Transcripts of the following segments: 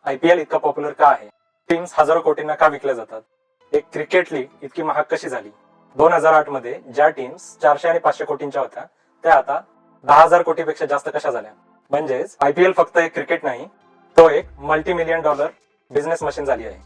IPL इतका popular का आहे? टीम्स हजारो कोटींना का विकल्या जातात? एक क्रिकेट लीग इतकी महाग कशी झाली? 2008 मध्ये ज्या टीम्स 400 आणि 500 कोटींच्या होत्या त्या आता 10,000 कोटीपेक्षा जास्त कशा झाल्या? म्हणजेच IPL फक्त एक क्रिकेट नाही, तो एक मल्टी-मिलियन डॉलर बिझनेस मशीन झाली आहे.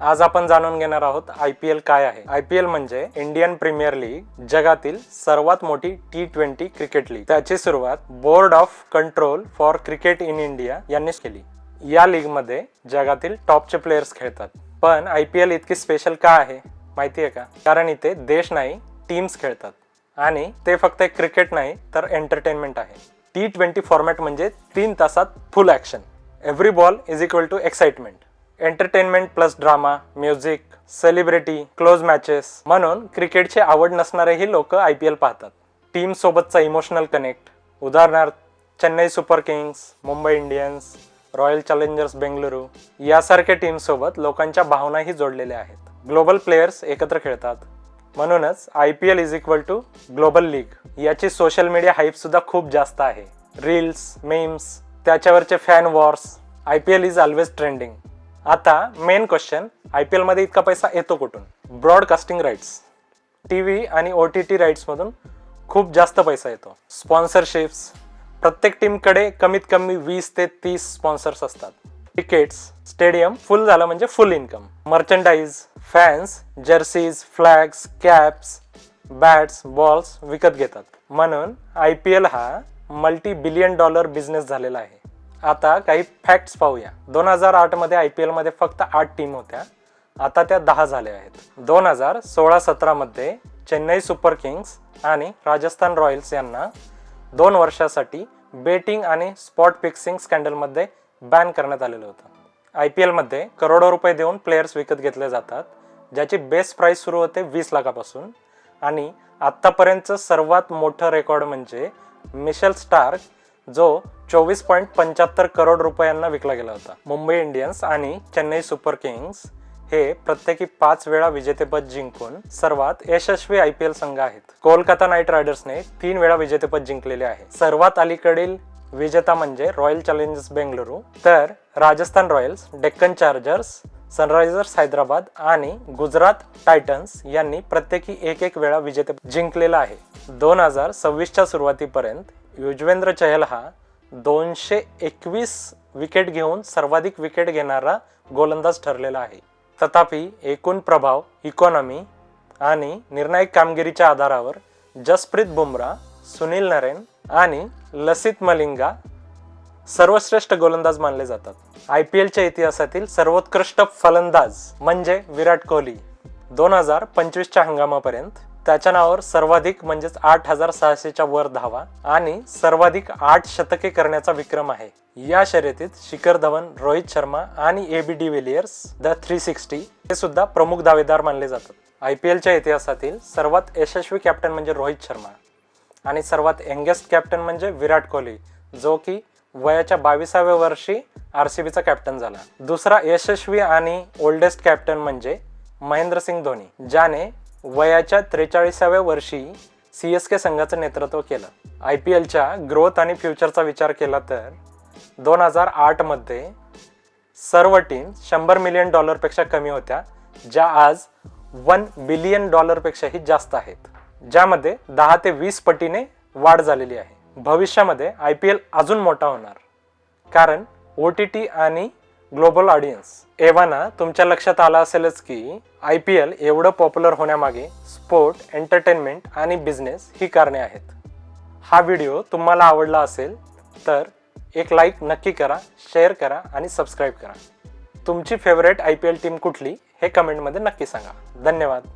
आज आपण जाणून घेणार आहोत IPL काय आहे. IPL म्हणजे इंडियन प्रीमियर लीग, जगातील सर्वात मोठी T20 क्रिकेट लीग. त्याची सुरुवात board of control for cricket in India यांनीच केली. या लीग मध्ये जगातील टॉपचे प्लेयर्स खेळतात. पण IPL इतकी स्पेशल का आहे माहिती आहे का? कारण इथे देश नाही, टीम्स खेळतात आणि ते फक्त एक क्रिकेट नाही तर एंटरटेनमेंट आहे. T20 फॉर्मॅट म्हणजे 3 तासात full action. Every ball is equal to excitement. Entertainment plus drama, music, celebrity, close matches. म्हणून क्रिकेटची आवड नसणारेही लोक IPL पाहतात. टीम सोबतचा इमोशनल कनेक्ट, उदाहरणार्थ Chennai super Kings, Mumbai Indians, royal challengers Bengaluru यासारख्या टीम सोबत लोकांच्या भावनाही जोडलेल्या आहेत. ग्लोबल प्लेयर्स एकत्र खेळतात, म्हणूनच IPL is equal to global league. याची सोशल मीडिया हाईप सुद्धा खूप जास्त आहे. रील्स, मेम्स, त्याच्यावरचे fan wars. IPL is always trending. आता मेन क्वेश्चन, IPL मध्ये इतका पैसा येतो कुठून? ब्रॉडकास्टिंग राईट्स, TV आणि OTT राईट्स मधून खूप जास्त पैसा येतो. स्पॉन्सरशिप्स, प्रत्येक टीमकडे कमीत कमी 20 ते 30 स्पॉन्सर्स असतात. तिकीट्स, स्टेडियम फुल झालं म्हणजे फुल income. मर्चंडाईज, fans jerseys, flags, caps, bats, balls विकत घेतात. म्हणून IPL हा मल्टी बिलियन डॉलर बिझनेस झालेला आहे. आता काही फॅक्ट्स पाहूया. 2008 मध्ये IPL मध्ये फक्त 8 टीम होत्या, आता त्या 10 झाल्या आहेत. 2016-17 मध्ये चेन्नई सुपर किंग्स आणि राजस्थान रॉयल्स यांना 2 वर्षासाठी बेटिंग आणि स्पॉट फिक्सिंग स्कॅन्डलमध्ये बॅन करण्यात आलेलं होतं. IPL मध्ये करोडो रुपये देऊन प्लेयर्स विकत घेतले जातात, ज्याची बेस प्राइस सुरू होते 20 लाखापासून. आणि आत्तापर्यंतचं सर्वात मोठं रेकॉर्ड म्हणजे मिशेल स्टार्क, जो 24.75 करोड रुपयांना विकला गेला होता. मुंबई इंडियन्स आणि चेन्नई सुपर किंग्स हे प्रत्येकी 5 वेळा विजेतेपद जिंकून सर्वात यशस्वी IPL संघ आहेत. कोलकाता नाईट रायडर्सने 3 वेळा विजेतेपद जिंकलेले आहे. सर्वात अलीकडील विजेता म्हणजे रॉयल चॅलेंजर्स बेंगळुरू, तर Rajasthan Royals, Deccan chargers, Sunrisers Hyderabad आणि गुजरात टायटन्स यांनी प्रत्येकी 1-1 वेळा विजेतेपद जिंकलेला आहे. 2026च्या सुरुवातीपर्यंत युजवेंद्र चहल हा 221 विकेट घेऊन सर्वाधिक विकेट घेणारा गोलंदाज ठरलेला आहे. तथापि एकूण प्रभाव, इकॉनॉमी आणि निर्णायक कामगिरीच्या आधारावर जसप्रीत बुमराह, सुनील नरेन आणि लसित मलिंगा सर्वश्रेष्ठ गोलंदाज मानले जातात. IPLच्या इतिहासातील सर्वोत्कृष्ट फलंदाज म्हणजे विराट कोहली. 2025च्या हंगामापर्यंत त्याच्या नावावर सर्वाधिक म्हणजेच 8,600च्या वर धावा आणि सर्वाधिक 8 शतके करण्याचा विक्रम आहे. या शर्यतीत शिखर धवन, रोहित शर्मा आणि AB डिव्हिलियर्स द 360 हे सुद्धा प्रमुख दावेदार मानले जातात. IPLच्या इतिहासातील सर्वात यशस्वी कॅप्टन म्हणजे रोहित शर्मा आणि सर्वात यंगेस्ट कॅप्टन म्हणजे विराट कोहली, जो की वयाच्या 22व्या वर्षी RCBचा कॅप्टन झाला. दुसरा यशस्वी आणि ओल्डेस्ट कॅप्टन म्हणजे महेंद्रसिंग धोनी, ज्याने वयाच्या 43व्या वर्षी CSK संघाचं नेतृत्व केलं. IPLच्या ग्रोथ आणि फ्युचरचा विचार केला तर 2008 मध्ये सर्व टीम $100 मिलियन पेक्षा कमी होत्या, ज्या आज $1 बिलियन पेक्षाही जास्त आहेत, ज्यामध्ये 10 ते 20 पटीने वाढ झालेली आहे. भविष्यामध्ये IPL अजून मोठा होणार, कारण OTT आणि ग्लोबल ऑडियन्स. एव्हाना तुमच्या लक्षात आलं असेलच की IPL एवढं पॉप्युलर होण्यामागे स्पोर्ट, एंटरटेनमेंट आणि बिझनेस ही कारणे आहेत. हा व्हिडिओ तुम्हाला आवडला असेल तर एक लाईक नक्की करा, शेअर करा आणि सबस्क्राईब करा. तुमची फेवरेट IPL टीम कुठली हे कमेंटमध्ये नक्की सांगा. धन्यवाद.